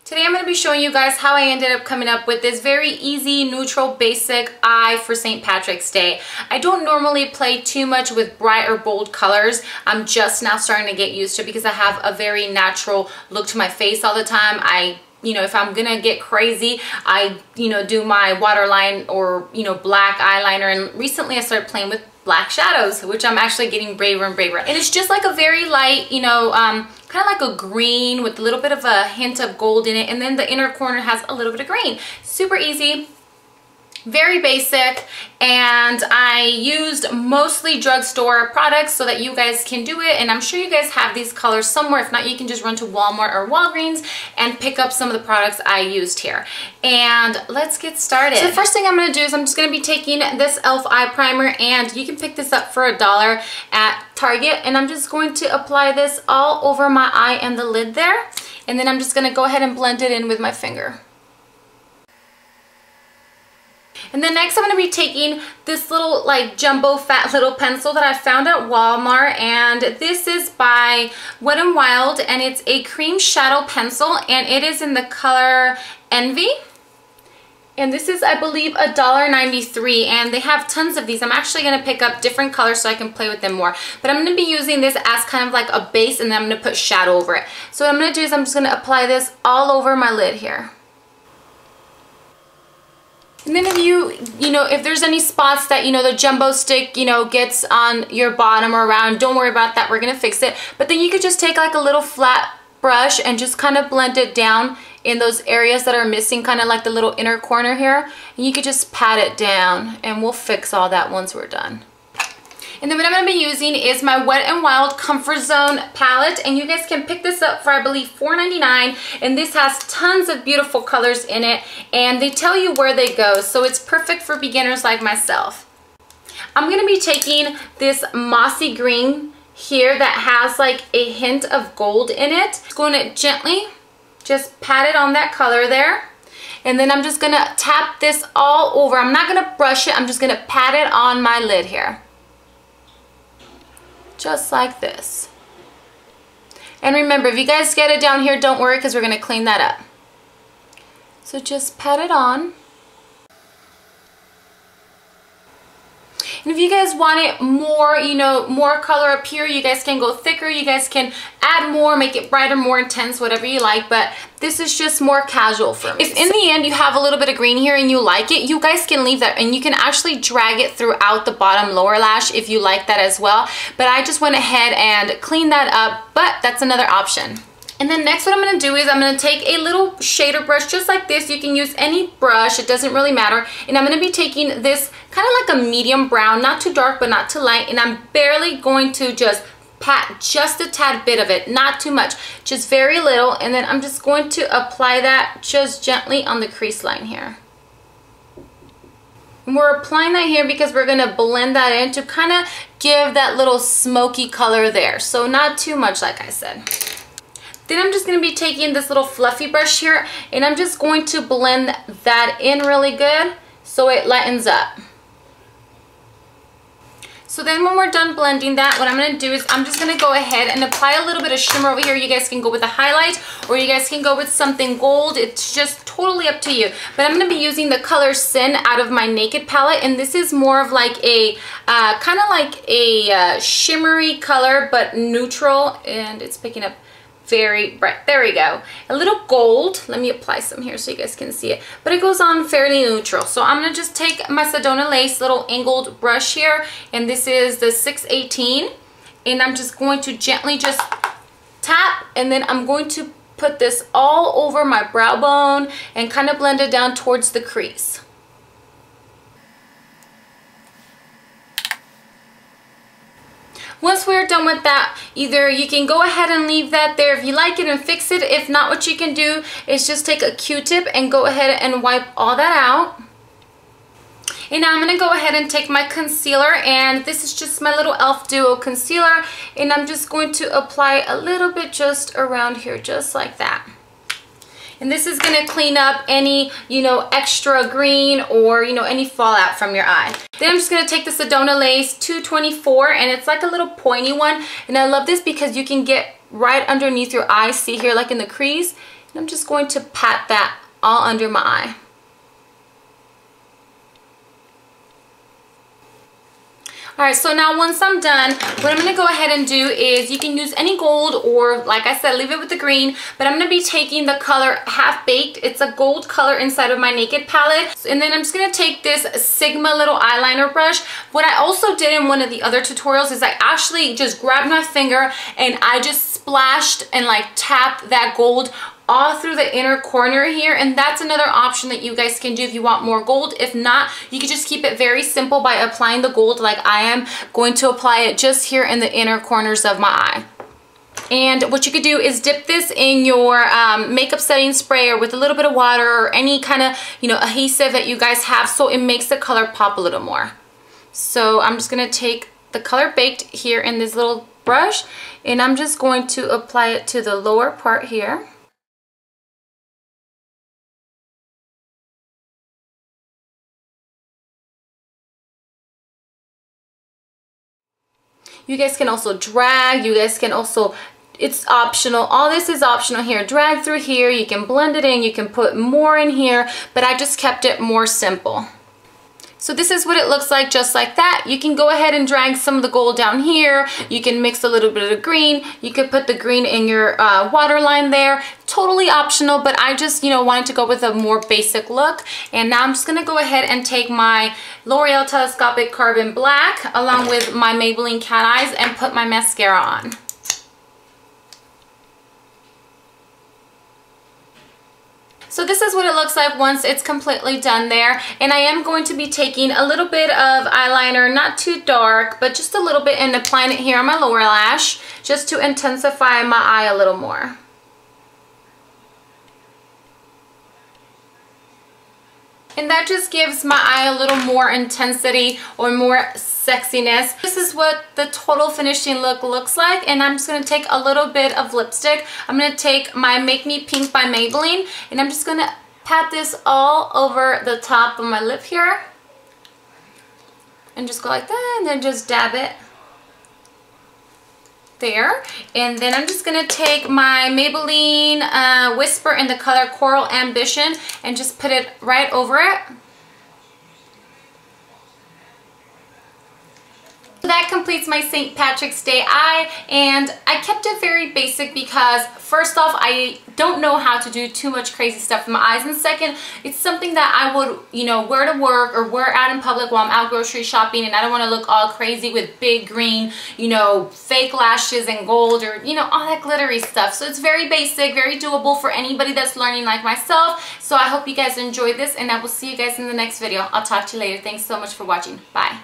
Today I'm going to be showing you guys how I ended up coming up with this very easy, neutral, basic eye for St. Patrick's Day. I don't normally play too much with bright or bold colors. I'm just now starting to get used to it because I have a very natural look to my face all the time. If I'm gonna get crazy, I do my waterline or black eyeliner, and recently I started playing with black shadows, which I'm actually getting braver and braver. And it's just like a very light, kind of like a green with a little bit of a hint of gold in it, and then the inner corner has a little bit of green. Super easy, very basic, and I used mostly drugstore products so that you guys can do it, and I'm sure you guys have these colors somewhere. If not, you can just run to Walmart or Walgreens and pick up some of the products I used here. And let's get started. So the first thing I'm going to do is I'm just going to be taking this e.l.f. eye primer, and you can pick this up for $1 at Target, and I'm just going to apply this all over my eye and the lid there, and then I'm just going to go ahead and blend it in with my finger. And then next I'm going to be taking this little jumbo fat little pencil that I found at Walmart, and this is by Wet n Wild, and it's a cream shadow pencil, and it is in the color Envy. And this is, I believe, $1.93, and they have tons of these. I'm actually going to pick up different colors so I can play with them more. But I'm going to be using this as kind of like a base, and then I'm going to put shadow over it. So what I'm going to do is I'm just going to apply this all over my lid here. And then if there's any spots that, the jumbo stick, gets on your bottom or around, don't worry about that. We're going to fix it. But then you could just take like a little flat brush and just kind of blend it down in those areas that are missing, kind of like the little inner corner here. And you could just pat it down, and we'll fix all that once we're done. And then what I'm going to be using is my Wet n Wild Comfort Zone palette, and you guys can pick this up for, I believe, $4.99, and this has tons of beautiful colors in it, and they tell you where they go, so it's perfect for beginners like myself. I'm going to be taking this mossy green here that has like a hint of gold in it. Just going to gently just pat it on that color there, and then I'm just going to tap this all over. I'm not going to brush it, I'm just going to pat it on my lid here. Just like this. And remember, if you guys get it down here, don't worry, because we're going to clean that up. So just pat it on. And if you guys want it more, more color up here, you guys can go thicker. You guys can add more, make it brighter, more intense, whatever you like. But this is just more casual for me. If in the end you have a little bit of green here and you like it, you guys can leave that, and you can actually drag it throughout the bottom lower lash if you like that as well. But I just went ahead and cleaned that up, but that's another option. And then next what I'm going to do is I'm going to take a little shader brush just like this. You can use any brush, it doesn't really matter. And I'm going to be taking this kind of like a medium brown, not too dark but not too light. And I'm barely going to just pat just a tad bit of it, not too much, just very little. And then I'm just going to apply that just gently on the crease line here. And we're applying that here because we're going to blend that in to kind of give that little smoky color there. So not too much, like I said. Then I'm just going to be taking this little fluffy brush here, and I'm just going to blend that in really good so it lightens up. So then when we're done blending that, what I'm going to do is I'm just going to go ahead and apply a little bit of shimmer over here. You guys can go with a highlight, or you guys can go with something gold. It's just totally up to you. But I'm going to be using the color Sin out of my Naked palette, and this is more of like a kind of like a shimmery color but neutral, and it's picking up very bright. There we go. A little gold. Let me apply some here so you guys can see it. But it goes on fairly neutral. So I'm going to just take my Sedona Lace little angled brush here. And this is the 618. And I'm just going to gently just tap. And then I'm going to put this all over my brow bone and kind of blend it down towards the crease. Once we're done with that, either you can go ahead and leave that there if you like it and fix it. If not, what you can do is just take a Q-tip and go ahead and wipe all that out. And now I'm going to go ahead and take my concealer, and this is just my little e.l.f. Duo concealer, and I'm just going to apply a little bit just around here, just like that. And this is going to clean up any, extra green or, any fallout from your eye. Then I'm just going to take the Sedona Lace 224, and it's like a little pointy one. And I love this because you can get right underneath your eye. See here, like in the crease. And I'm just going to pat that all under my eye. Alright, so now once I'm done, what I'm going to go ahead and do is, you can use any gold or, like I said, leave it with the green, but I'm going to be taking the color Half Baked. It's a gold color inside of my Naked palette. And then I'm just going to take this Sigma little eyeliner brush. What I also did in one of the other tutorials is I actually just grabbed my finger and I just splashed and like tapped that gold all through the inner corner here, and that's another option that you guys can do if you want more gold. If not, you can just keep it very simple by applying the gold like I am going to apply it just here in the inner corners of my eye. And what you could do is dip this in your makeup setting spray or with a little bit of water or any kind of, you know, adhesive that you guys have, so it makes the color pop a little more. So I'm just gonna take the color Baked here in this little brush, and I'm just going to apply it to the lower part here. You guys can also drag, you guys can also, it's optional, all this is optional here. Drag through here, you can blend it in, you can put more in here, but I just kept it more simple. So this is what it looks like, just like that. You can go ahead and drag some of the gold down here. You can mix a little bit of green. You could put the green in your waterline there. Totally optional, but I just, you know, wanted to go with a more basic look. And now I'm just gonna go ahead and take my L'Oreal Telescopic Carbon Black along with my Maybelline Cat Eyes and put my mascara on. So this is what it looks like once it's completely done there. And I am going to be taking a little bit of eyeliner, not too dark, but just a little bit, and applying it here on my lower lash just to intensify my eye a little more. And that just gives my eye a little more intensity or more sexiness. This is what the total finishing look looks like, and I'm just going to take a little bit of lipstick. I'm going to take my Make Me Pink by Maybelline, and I'm just going to pat this all over the top of my lip here. And just go like that, and then just dab it there. And then I'm just going to take my Maybelline Whisper in the color Coral Ambition and just put it right over it. That completes my St. Patrick's Day eye, and I kept it very basic because first off, I don't know how to do too much crazy stuff in my eyes, and second, it's something that I would, you know, wear to work or wear out in public while I'm out grocery shopping, and I don't want to look all crazy with big green, you know, fake lashes and gold or, you know, all that glittery stuff. So it's very basic, very doable for anybody that's learning like myself. So I hope you guys enjoyed this, and I will see you guys in the next video. I'll talk to you later. Thanks so much for watching. Bye.